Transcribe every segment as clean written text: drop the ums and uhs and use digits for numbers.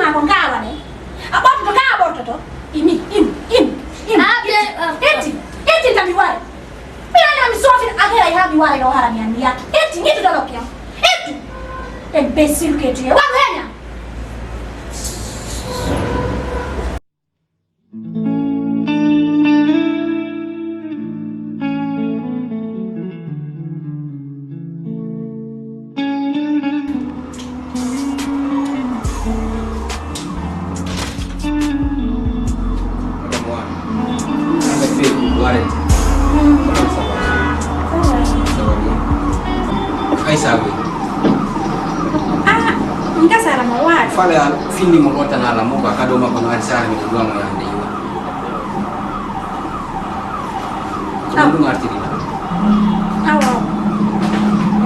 ma kon gawa ne aborto ka aborto to ini eti tami wale mina na misofi agera ihabi wale lo harami yani yake eti ngitu dolokia eti imbecile que tu es wagenya Fala fini mo kota na alam mo ba kado makono sa amin ko mo yan diyo. Ano ngarti dito? Awo.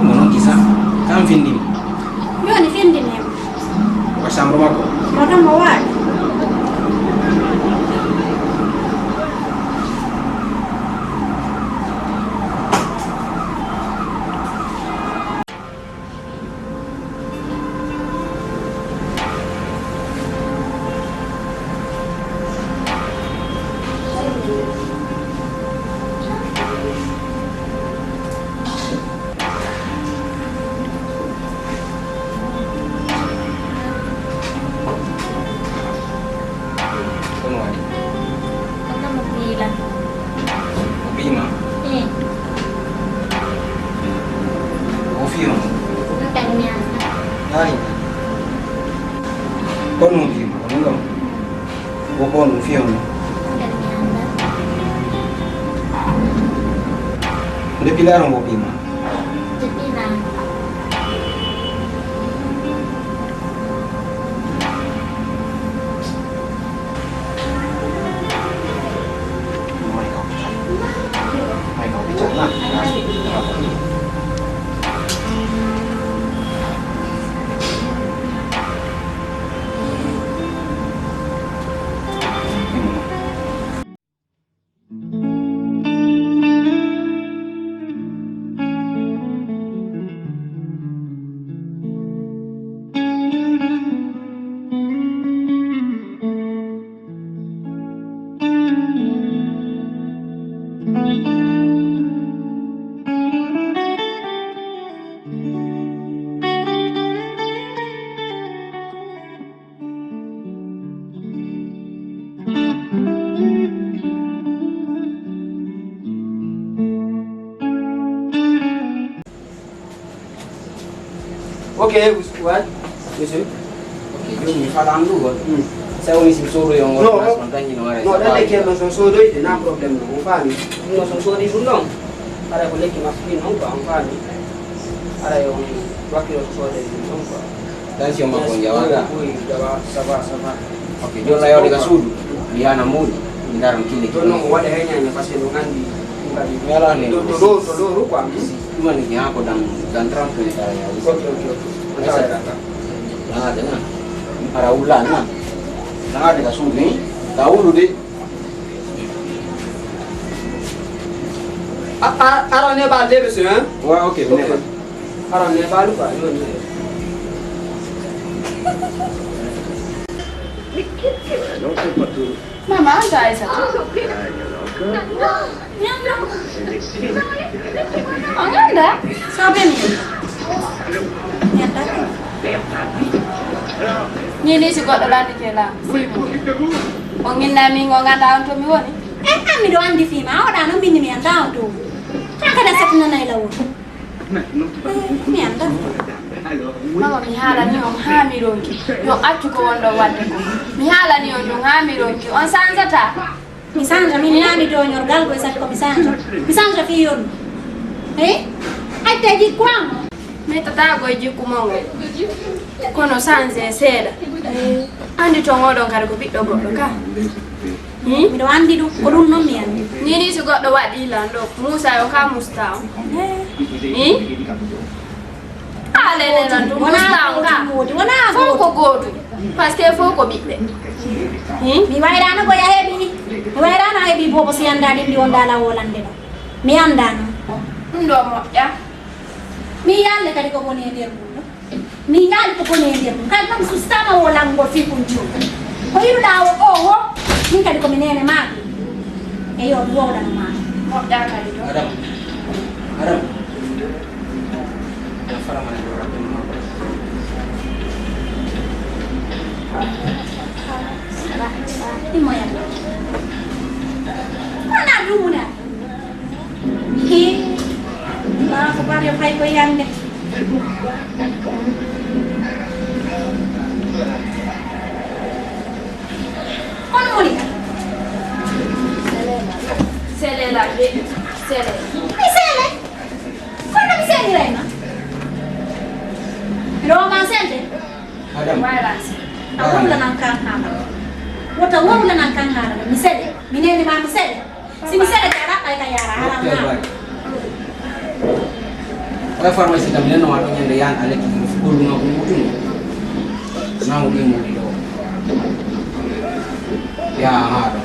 Mo nung kisa kan fini. Yo ni fini ne. Kasam rumah ko. Roda mawad. Udah pilih orang kopi mah? Pilih. Mai kau bicara lah. Okay, what? Monsieur? Okay, yung falang dulu. Saya unis solo yang No, spontan you know. No, dale que no son solo y no problem no fani. No son solo y no. Para boleh que más bien no pa fani. Para yung wakil solo y no pa. Dan siya makonjawaga. Sabar. Okay, yo layo di kasudu. Dia na mood. Indaram kile. Tono wale hanya nya kasi ngandi. Mela ni. Todo kwa misi. Cuma ni ako dan tram ke saya. Okay. Lang ada na. Para ulan na. Lang ada kasudu ni. Tahu di. Arane ba de besu hein? Wah, okay, benar. Arane ba lu ba yo ni. Mama, anda esa. Anda? Sabe ni. Nyata. Ni si kok dolan iki lah. Ongin nami ngongan daun to mi woni. Mi do andi fima ora no minni mi anda tu. Taka da sakna nai lawo. Mi anda. Mama mi hala ni on ha mi ronki. Yo accu ko wondo wadde ko. Mi hala ni on ha mi ronki. On sanzata. Mi sanja mi nami do nyorgal ko sa ko mi sanja. Mi sanja fi yon. Ai te di kwamo. Mi tata go jiku mongo. Kono sanze seda. Andi to ngodo ngari ko biddo goddo ka. Mi do andi du ko dum non mi andi. Ni si goddo wadi lando. Musa yo ka mustaw. Ale na ndu mustaw ka. Wona Foko godu. Parce que foko bibbe. Mi wayrana ko ya hebi. Mi wayrana hebi bobo si anda di onda la wolande do. Mi andano. Ndo mo ya. Mi yalle kadi ko boni nder bundo. Mi yalle ko boni nder bundo. Kal mam sustama wala ngofi kunju ko yiru dawo owo min kadi ko minene ma e yo woda na ma mo da kadi do Adam ya fara mana do rabbi ma imo ya mana dumuna hi ba ko ba yo fay ko yande kono moni Sele la be. Sele. mi sele kono mi sele rena Roma sente Adam Violence. awula nan kan hana wata wawula nan kan hana mi sele minene ma mi sele si mi sele kara ay ka yara haram na Oya pharmacy tam neno wato nyande yan aleki fukulu na kumutunu na ngudi ngudi do ya hado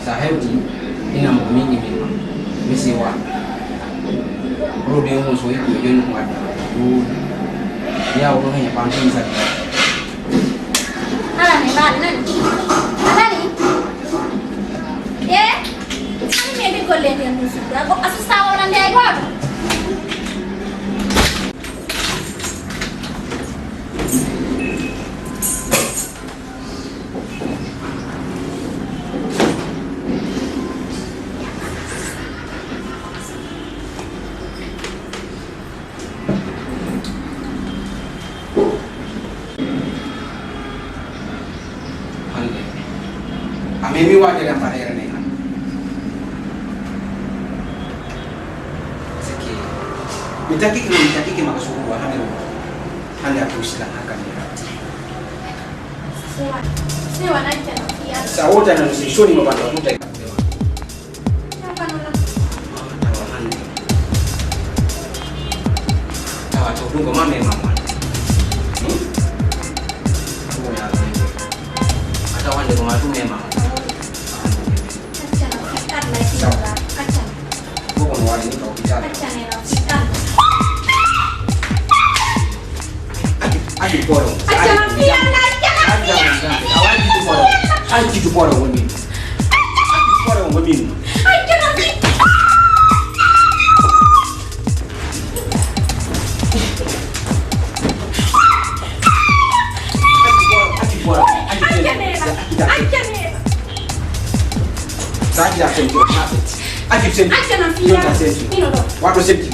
sahebi ina mingi mima misiwa rodi mo so yiku jenu ngadi ya wo hanya pantin sa ala ne ba nan ala ni ani me be golle ne musu da ko asista wala ne go Mimi waje yang pada era ni kan. Seki. Mitaki kima kasuku hande. Hande aku istilah akan ya. sewa na tena pia Sauta na nusishoni mabanda muta. hapa naona Tawa tudungo mame mama. Ada wande kwa matu mema. acha na fikan na tena acha Bukan wali ni kau bicara. acha na fikan Aji porong. acha na pia na acha na pia Awal itu porong. Aji itu porong wami. Aji porong wami. acha na pia Aji porong. acha ne Saja senti. Aji senti. acha na pia mino do Watu senti.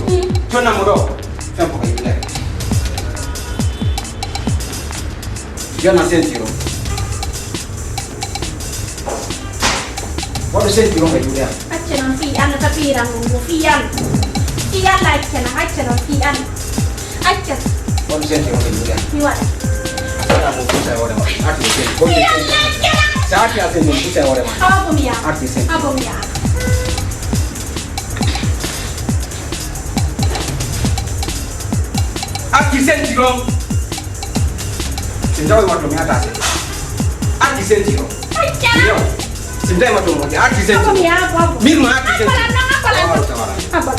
Tuna mudo. Tempo kai bila. Jana senti ro. Watu senti ro kai bila. acha na pia na tapira mungu pia pia la acha na pia acha Watu senti ro kai bila. ni wala Ada mu kusa ore ma. Ati senti. Ko pia senti. la acha Saat ya senti kusa ore ma. hapo mia Ati senti. hapo mia Ati senti ro. Sindawe watu miata senti. Ati senti ro. acha Yo. Sindawe watu moja. Ati senti. hapo mia hapo Mimi ati senti. hapo hapo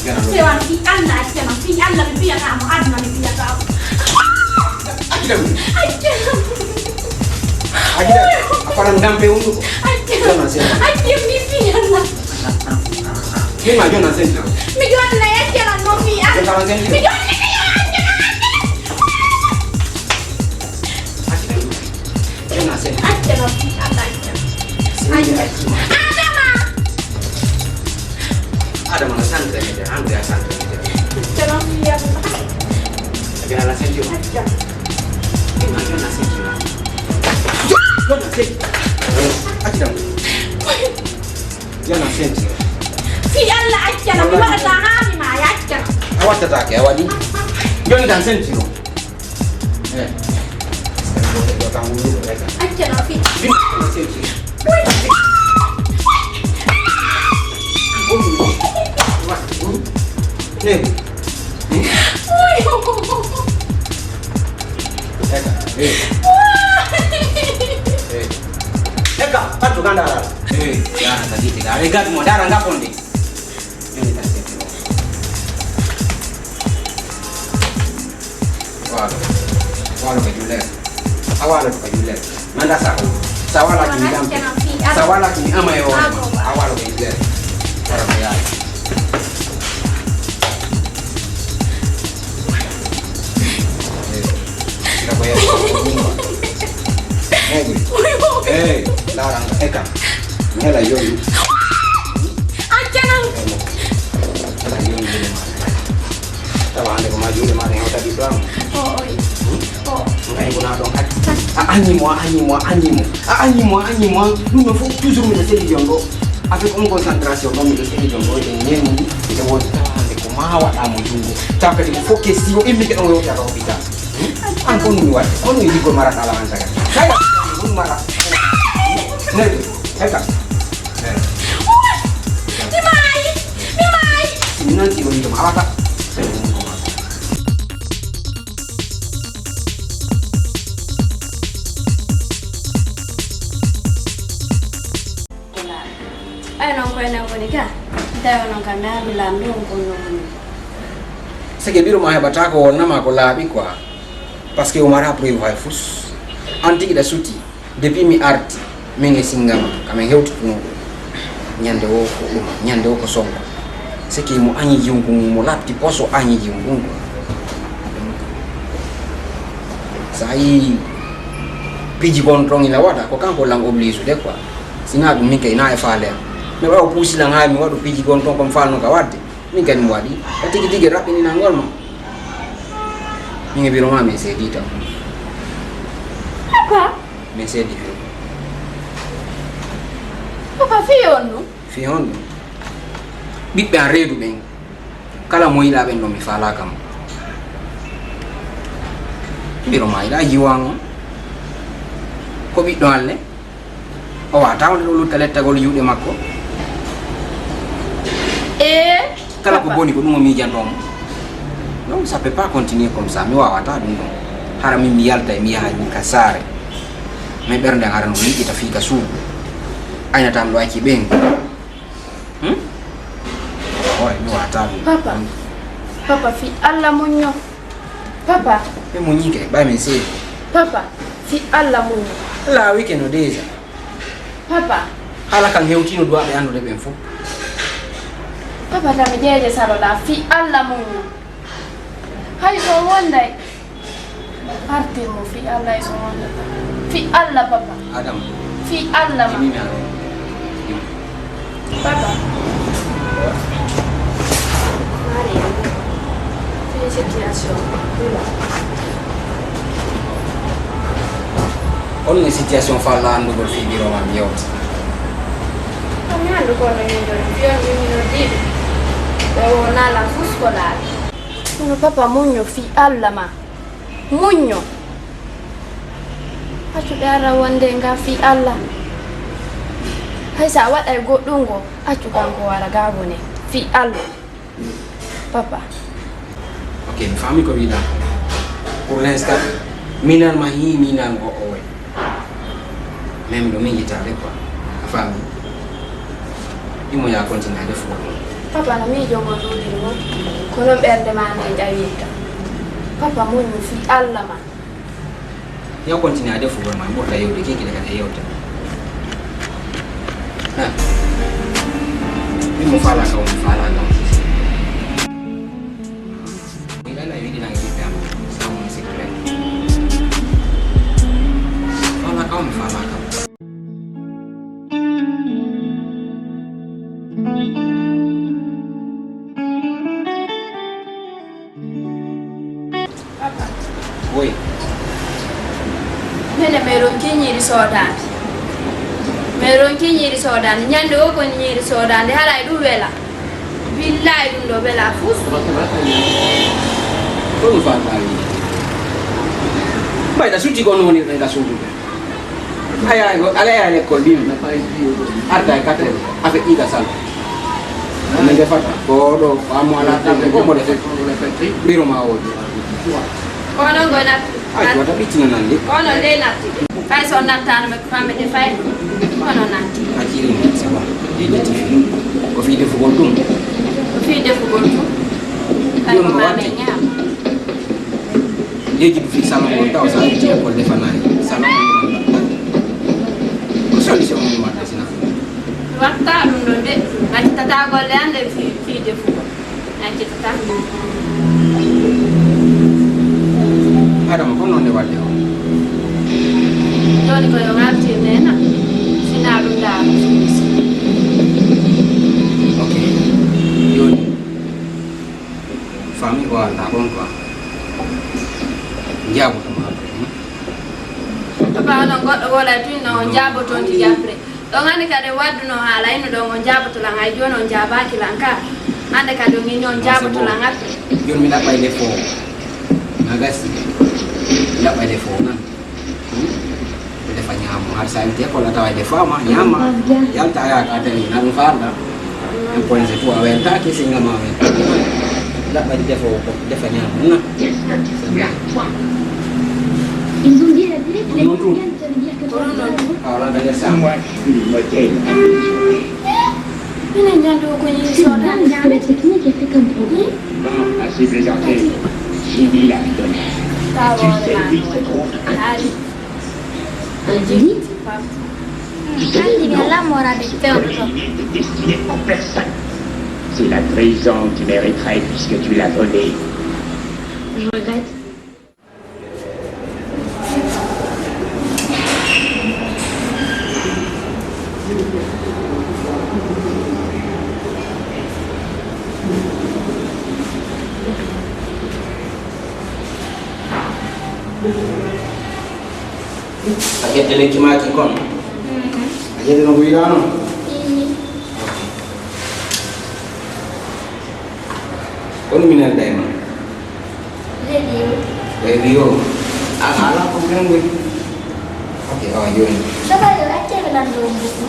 Jana ro. sewa fi anna acha na fi anna pia kama adna ni pia kama Aja. acha Aja. Apa ndampe unduko? Jana senti. acha mi pia na Mimi majua na senti ro. mi jona na acha na no pia Jana senti. mi jona na Jana senti. acha na fi anna acha Ada mana santai aja, anda santai aja. acha na pia Tapi ala senti ro. acha Mimi majua na senti ro. Jana senti. Aja. Jana senti ro. fi anna acha na mi wala ta hani ma acha Awak tetake awadi. Joni dan senti ro. Sekarang kita tanggung dulu mereka. acha na fi Ini jana senti. Nih. Eka, patu kandara. Ya, tadi tiga. Lega mau darah enggak pun nih. Ini tas senti. walo ke julen awalo ke julen manda sawala kini ama yo awalo ke julen para bayar kita bayar larang eka mela yoyu Jangan. mela yoyu tawa ande ko majule mane hota di bram ngai kuna don anyimo nous faut toujours me laisser jongo avec une concentration comme me laisser jongo et nyeni ite won ande ko mawa da mo jungo taka di focus yo immi ke do ya robita an ko ni wat on ni ko mara kala an saga saya un mara ne eka Dimai nanti mo ni awata Sege biro maya batako nama ko labi kwa parce que o mara pro vai fus anti da suti depuis mi arti menge singama kama hewtu no nyande o ko songo seke mo anyi jungu mo lapti poso anyi jungu sai piji kontrong ila wada ko kanko lang oblisu de kwa sina dum mike ina e fale me wa pusi lang ha mi wadu piji kontrong ko mfano ka wadi mike ni wadi tigi rapi ni nangolma mingi biro ma me se dita Apa? me se di Papa Fiono biɓɓe an reedu ɓen kala mo yiɗa ɓen ɗo mi faala kam ɓiro ma yiɗa yiwango ko ɓiɗɗo alle o wata wonde ɗo lutta lettagol juuɗe makko kala ko boni ko ɗum o miijantomo non ça peut pas continuer comme ça mi wawata ɗum ɗon hara min mi yalta e mi yaha ka saare mais ɓernde an arano liƴƴita fii ka suudu aynatam ɗo acci ɓen mi wawata ɗum Papa fi Allah muño Papa ɓe muñike ɓay min seedi Papa fi Allah muño laawi ke no déjà Papa hala kan hewtino duwaɓe andude ɓen fof Papa tami jeeje saroɗa fi Allah muño hay so wonday artirmo fi Allah so wondata fi Allah papa adam fi Allah ma mimi ala Papa Maria situation on ne situation falla andugol fi biro ma mi yewta kami andu kono ñindol fiyon mino diɗo ɓe wonala fuskolade kono papa muño fi Allah ma muño accuɓe ara wonde nga fi Allah hay sa waɗay goɗɗum ngo accu kanko wara gabone fi Allah papa ok mi fami ko wiɗa pour l'instant minan ma hi minan o o way même ɗo min yitade quoi a fami ɗimo ya continue a defugo papa no mi jongo ɗuɗingo kono ɓerde ma nde ƴawirta papa muño fi Allah ma ya continue a defugol ma ɓurta yewde kekile kadi yewta ɗimo fala kaw mi fala kaw miɗana wiɗinange ɓiɓɓe am samon secret fala kaw mi fala kaw oui mene mi ronki ñiiri soodande ñande o koni ñiiri soodande haɗa ɗum wela billahi ɗum ɗo wela fus ɗum fala wiide mbayɗa sutti ko nowoni ɗa suudude aya ala yaa l'école bimi arta e 4 heures avec ida sal ne defata ko ɗo amo ala tamde ko mo defet ɓiro ma oji onon goy natti ay wata ɓittina nandi onon nde natti fay so nattano ɓe famɓe ɗe fay onon natti a jirini c'est bon jiɗiti ko fi defugol ɗum ko fi defugol tum kay ko maɓe ñaam léegi du fi salon ko taw sa ci école defa naa ne salon ko solution mo mata sina watta ɗum ɗo de gati tata golle ande fi defugo nanci tata adama ko noon de wadde o joni koyo ngartirnena sina ɗum daaro ok joni famille ko anda kon quoi jaabotoma papa onon goɗɗo wola tun no on jaaboton tigi après ɗon hannde kadi wadduno haala ino ɗon on jaabotolan hay joni on jaabakilan ka hannde kadi on inni on jaabotolan après joni mi ɗaɓɓay defo na gasi mi ɗaɓɓay defo nan mi defa ñaamo har sa wite école a tawa defama ñama yalta yaka tani na ɗum farɗa en point c'est tout a weltaki singama weltaki ɗaɓɓadi defo defa ñaamo na Ils ont dit à la télé que les Morgane, ça veut dire que toi, awla daña sa Moi, je suis modèle. minen ñande o koñi soda il y a la technique est fait comme progrès. Bon, assez plaisanté. J'ai mis la donne. Tu sais vite se trompe. haali Vite. Tu sais, Andi est destiné pour personne. C'est la trahison que tu mériterais puisque tu l'as volé. Je regrette. a ƴette lekki maki kon a ƴette no ko wiɗano on minel dayma e rio ala probléme goy ok awa joni Coba yo acce lan do mbuku.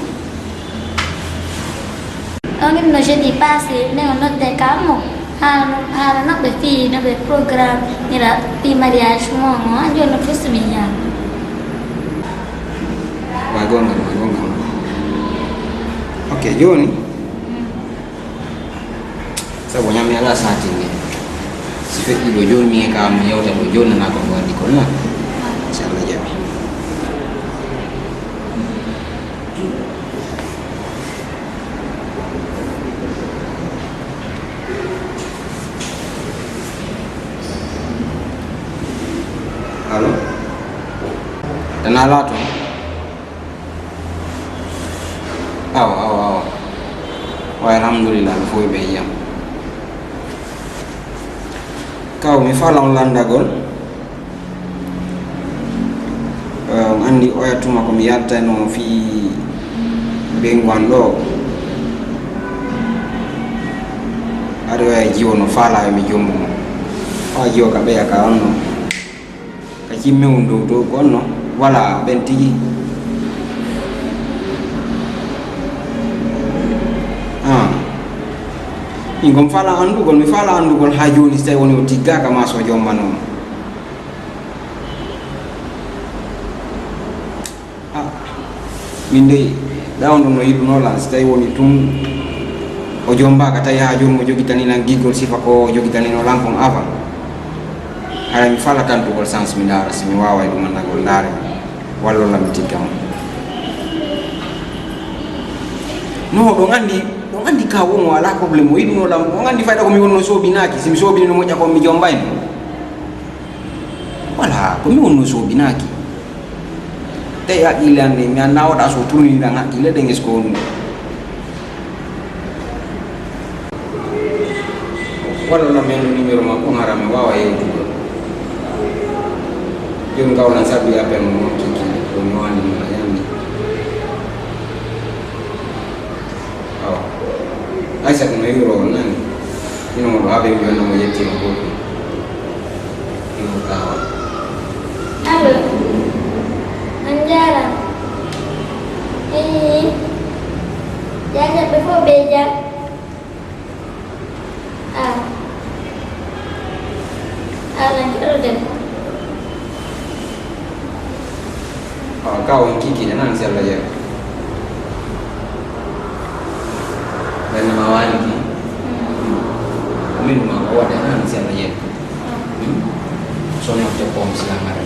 Angin no jeudi passé, ne on note kamu. Hala nak be fi, nak be program ni la ti mariage mo ngo, jo no fusu biya. wa gonga ok joni sabu ñami ala satinde si feƴƴi ɗo joni mi ka mi yewta ɗo joni nana ko waɗi kon na inchallah jaɓi allo dana laato awa way alhamdulillah mi foyi ɓe yiyam kaw mi falan landagol andi oyatuma komi yaltano fi ɓengon ɗo aɗa waya jiwo no faalayo mi jombumo awa jiwo ka ɓeya ka onno ka cimmewum dow to ko onno wala ɓen tigi min kom fala andugol mi fala andugol ha joni so tawi woni o tiggaka ma so jommanoma min de ɗawno no yiɗunola so tawi woni tun o jombaka tawi ha joni mo joguitanina giggol sifa ko joguitanino lampon avant hara mi fala tantugol sens mi dara somi wawa e ɗumannagol daare wallola mi tiggama no ɗon andi ka wonmo ala probléme o yiɗunolam on andi fayda komi wonno soobinaki somi soobini no moƴƴa kon mi jombayno voilà komi wonno soobinaki tawi haqqille ande mi anda waɗa so tourniniran haqqille ɗen est ce que wonɗum wallolam men no numéro ma on hara mi wawa yewtugo joni gawlan sabbi appel mo kiki ɗo mi wani a yamni awa Aissatou no yuro nani ino mo habe mi wona mo yetti mo goto ino kawa Allo. Anjara. Jangan before beja. Lanjut deh. kau kiki nan siapa ya dan nama wali min ma ko da nan siapa ya sono te pom silangar.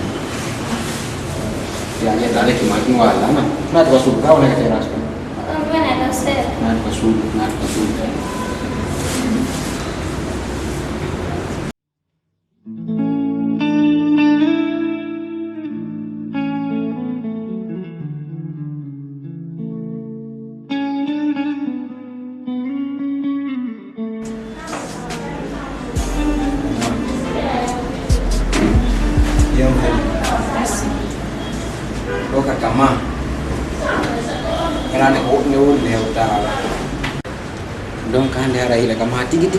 Ya ya tadi kimakin wala na. Na to su ka wala ka teras ko. Bukan ada sih. Na to su. Loka kama kana ko ne wol ne uta donc kan dara ila kama tigi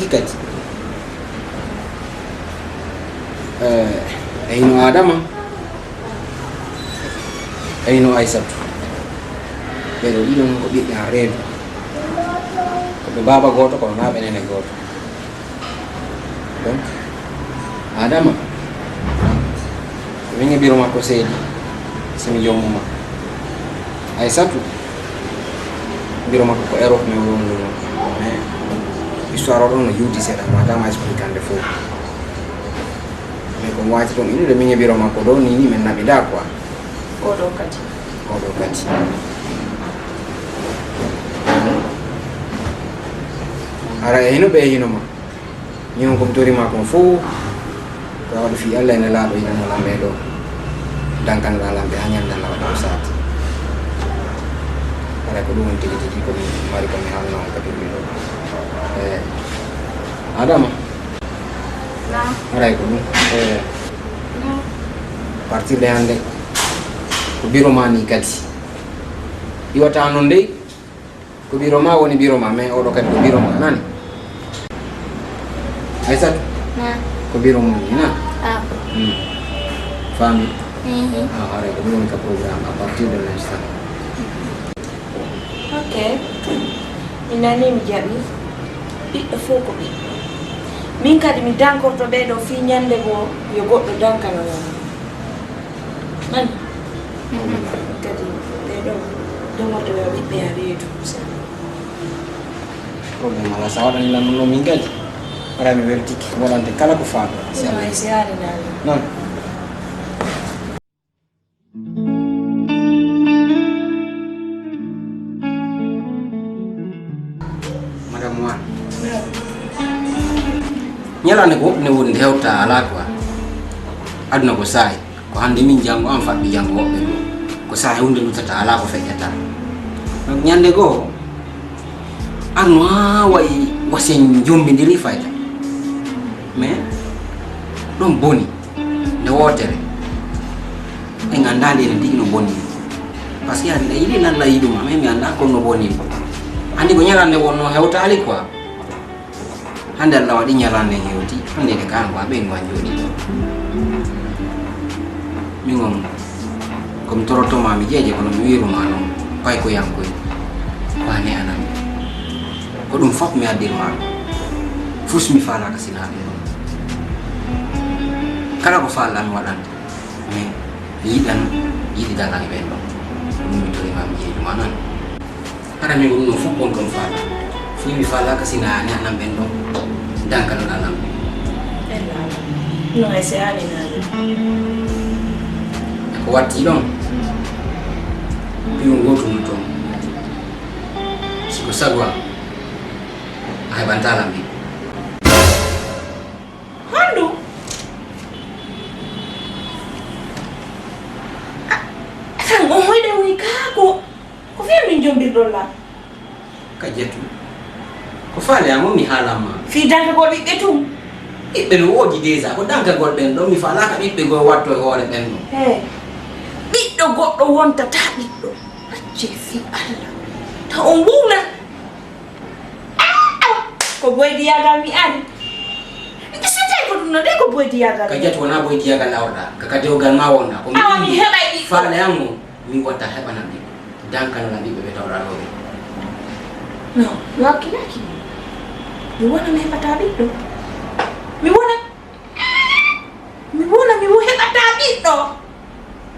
kat ayno adama ayno aisatu pero ino ko bi ya red ko baba goto ko na benene goto donc adama mingi biro mako sedi semi yomuma aisatu biro mako ko Europe me wono mais histoire on yudi sera madama explicande fo mais ko wati ton ini de mingi biro mako do ni men na bida kwa Odo kati. Ara ino be ino ma nyon ko tori mako fo ko fi alla ina la do ina la medo dangkan la lambe hanya dan la do sat ara ko dum tigi ko mari ko mi hanno ka ti do adama Na. ara ko dum partir de hande ko biro mani kati iwata non dei ko biro ma woni biro ma mais odo kadi ko biro ma nani aisat Na. ko biro mo ni na famille ahora ko non ka programme à partir de l'instant Okay. Minani mijabi. Ɓiɗɗo fof ko ɓiɗɗo. Min kadi mi dankorto ɓeɗo fi ñande go yo goɗɗo dankano yam. Nani? Kadi ɓeɗo dongoto yo ɓiɓɓe ha reedu. problème ala sa waɗani lan no min gadi ara mi weltiki waɗante kala ko faado Si haali naani. non madame wan ñalande ko woɓɓe ne woni nde hewta ala quoi aduna ko saahi ko hande min jango an faɓɓi jango woɓɓe ɗo ko saahi hunde lutata ala ko feƴƴata donc ñande goo an ha wayi wasen jombidiri fayta mais ɗon boni nde wotere e ganda ndene tigi no bonni par ce que hande yiɗi nalla yiɗuma mais mi anda kono bonni andi ko ñalande wonno hewtali quoi hande Allah waɗi ñalande hewti hande de kan ko ɓen wan joni min on comme torotoma mi jeeje kono mi wiruma noon pay ko yankoy wane anami ko ɗum fof mi addirma fus mi falaka sinaɓe ɗon kala ko fallan waɗante mais yiɗan yiɗidala e ɓen ɗon ɗum mi torima mi jeejuma nan hara min ko ɗum ɗon fof on ɗon fala fu mi falaka sinani anan ɓen ɗon dankanol alam No e si haali naani. ko watti ɗon piyon goto no toon siko sago am a heɓantalam ɗi Hondu? Kan on hoyde wi kaako. Ko fiya min jombirɗon la? ka jettu ko faale am mi haalamma Fi dankagol ɓiɓɓe tum? ɓiɓɓe no woodi déjà ko dankagol ɓen ɗon mi falaka ɓiɓɓe go watto e hoore ɓen ɗon Hey. Ɓiɗɗo goɗɗo wontata ɓiɗɗo. Acce fi Allah. Ta on wuuna. Ko boydiyagal mi ari. So tawi ko ɗum no de ko boydiyagal. ka jettu wona boytiyagal awɗa kaka dewgal ma wonɗa ko Awa mi heɓay ɓiɗɗo. faale am o min watta heɓanam ɗi dankanolam ɓiɓɓe ɓe tawɗa ɗo ɓe No, yo hakkilaki mi wona mi heɓata ɓiɗɗo. Mi wona mi heɓata ɓiɗɗo.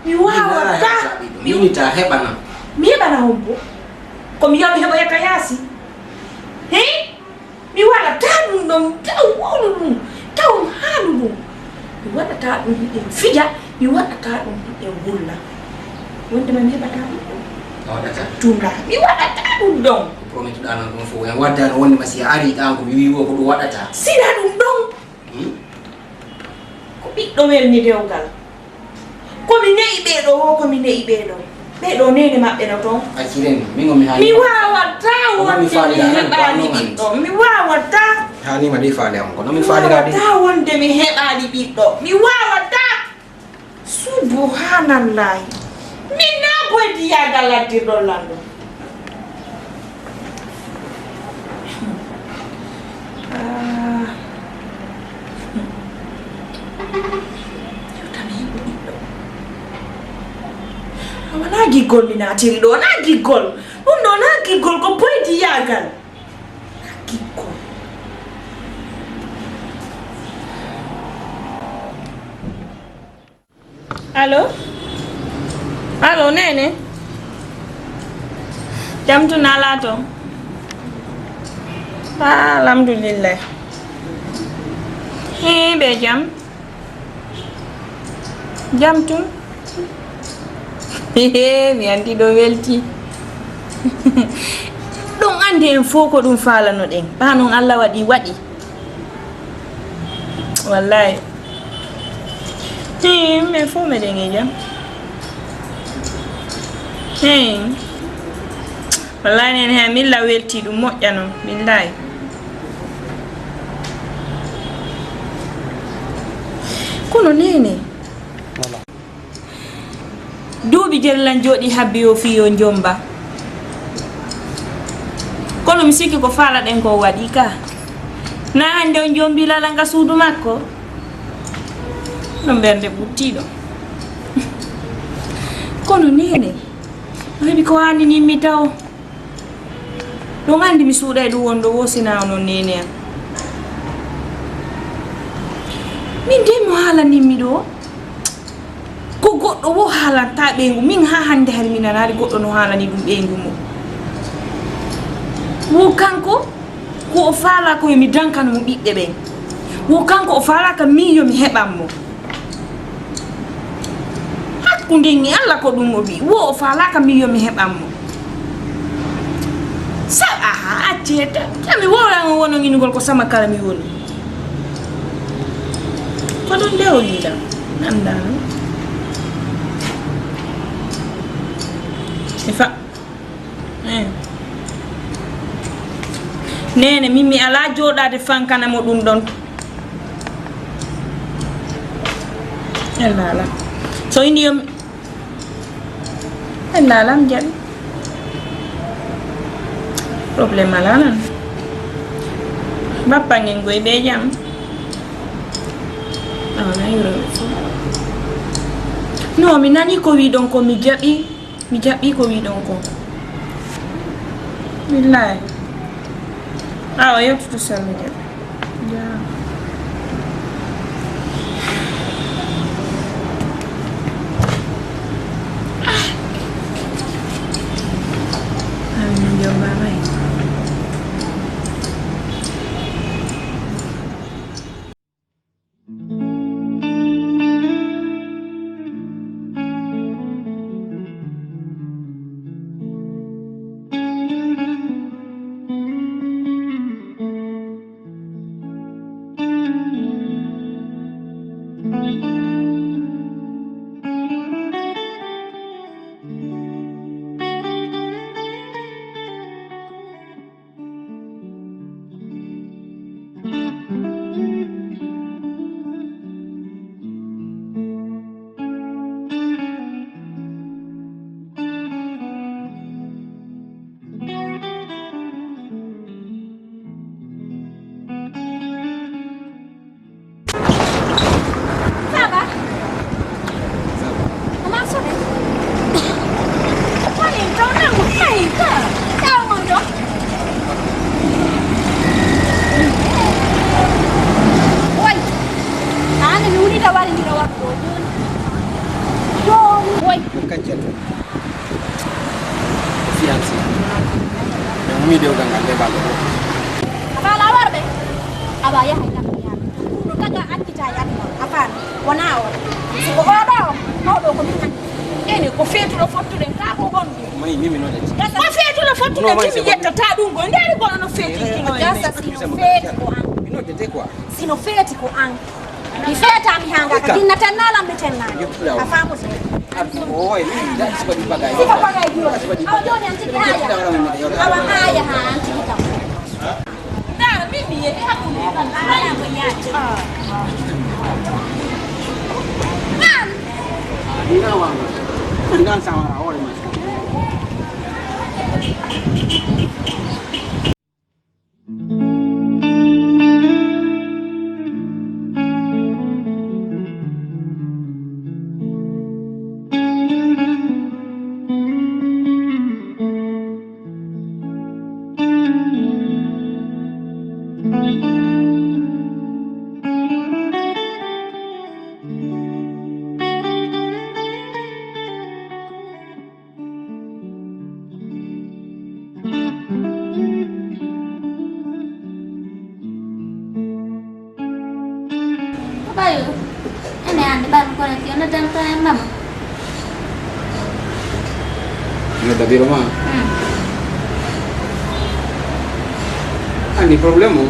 Mi wawata. minita heɓana Mi heɓana hombo. Komi yo mi heɓoyata yaasi. He? Mi waɗata ɗum ɗon taw wownu ɗum taw haalu ɗum. mi waɗata ɗum ɓiɗɗe fija mi waɗata ɗum ɓiɗɗe gulla wonde ma mi heɓata ɗum ɗon a waɗata tunda mi waɗata ɗum ɗon promituɗa noon ɗum fof en waddano wonde ma si a ari ɗan ko mi wi wo ko ɗum waɗata sina ɗum ɗon ko ɓiɗɗo welni dewgal komi ne'i ɓeeɗo wo komi ne'i ɓeeɗo nene maɓɓe no toon accireni min gomi mi wawata wonde mi heɓani ɓiɗɗo mi wawata hanima ɗi faale am ko nomin faaliraɗi wawata wonde mi heɓani ɓiɗɗo mi wawata subhanallahi min na boydi yaga laddirɗo lanɗo wona giggol mi natiri ɗo wona giggol ɗum ɗo na giggol ko boydi yagal na giggol allo nene jam tu nala to alhamdulillah ɓe jam tum mi andi ɗo welti ɗum andi en fof ko ɗum falano ɗen ɓa noon Allah waɗi wallahi min fof meɗen e jam wallahi nen he milla welti ɗum moƴƴa noon billahi kono nene duuɓi jellan jooɗi habbi yo fiyo jomba kono mi sikki ko faala ɗen ko waɗi ka na hande o jombi lalanga suudu makko no ɓernde ɓuttiɗo kono nene heɓi ko handinimmi taw ɗum andi mi suuɗay ɗum wonɗo wosina non nene am min de mo haalanimmi ɗo ko goɗɗo wo haalanta ɓeygu min ha hande har mi nanari goɗɗo no haalani ɗum ɓeygu mum wo kanko ko o faala ko yomi dankano mo ɓiɓɓe ɓen wo kanko o faala ka min yomi heɓan mo hakkude ni Allah ko ɗum o wi wo o faala ka min yomi heɓan mo sa aha acceta tami woran o wono nginugol ko sama kala mi woni ko ɗon nde o wiɗa nandano ifa nene min mi ala joɗade fankanamo ɗum ɗon ellala so indi yomi ellala mi jaɓi probléme ala nan bappangen goye ɓe jam awanayiroɓe fo non mi nani ko wi ɗon ko mi jaɓi ko wi ɗon ko billahi awa yettuto salmi jaɓi amin jombamay wonaa o siko oɗo mawɗo ko min eni ko feetuɗo fottude ka ko gonɗi mai mimi no de ko feetuɗo fottude kimi yettata ɗum go nderi gono no feetitino gasa sino feeti ko an ino tete quoi sino feeti ko an mi feetami hanga ka tinna tennalam mi tennani a famude oy mi da siba di bagay siko bagay dio awa joni an tigi haya awa haya ha an tigi kam dara min mi yehi hakkude tan ala ko yaati Ina wanga. Ndan sama ora mas. Bayu, ini anda baru koneksi, anda jangan tanya mama. no da biro ma ani problemo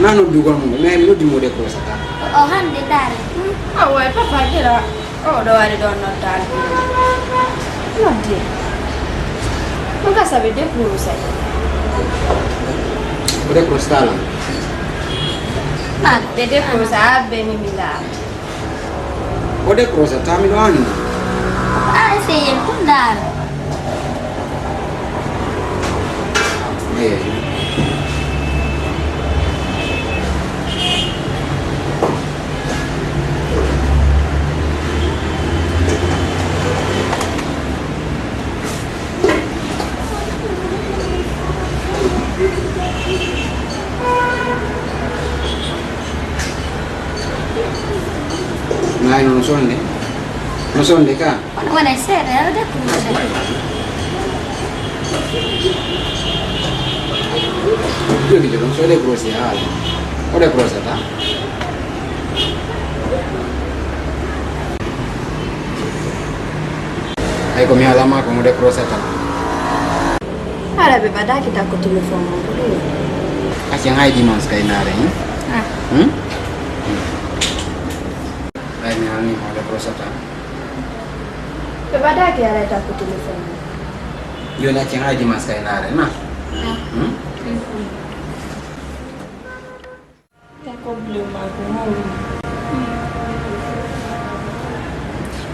nano dugal mo mais mi noddi mo de ko sata Oh, hande dari. Awa papa kira do wari don notal. Nanti. Maka sabe de puru sai. o de ko stala Nah, de puru sa be mi mila. o de ko sata mi do andi Ah, saya pun dari. ngai non sonde ka Mana saya ada puru. io dico non so le grosse ale o de ko sata ai ko mi alama ko de ko sata Ada be pada kita ko telefon mo ko. asia ngai di mas kai nare ai mi ani mo de ko sata Be pada ke ada ko telefon. io na ngai di mas kai nare na Ta problema ko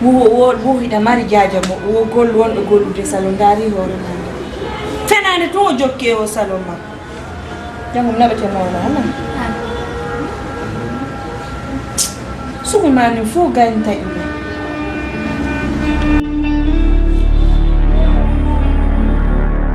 mo hida mari jaaja mo wo gol wonɗo gollude salon daari hoore man fenande to o jokke o salon ma jangum naɓete mawna ana sugumani fo gaynta ina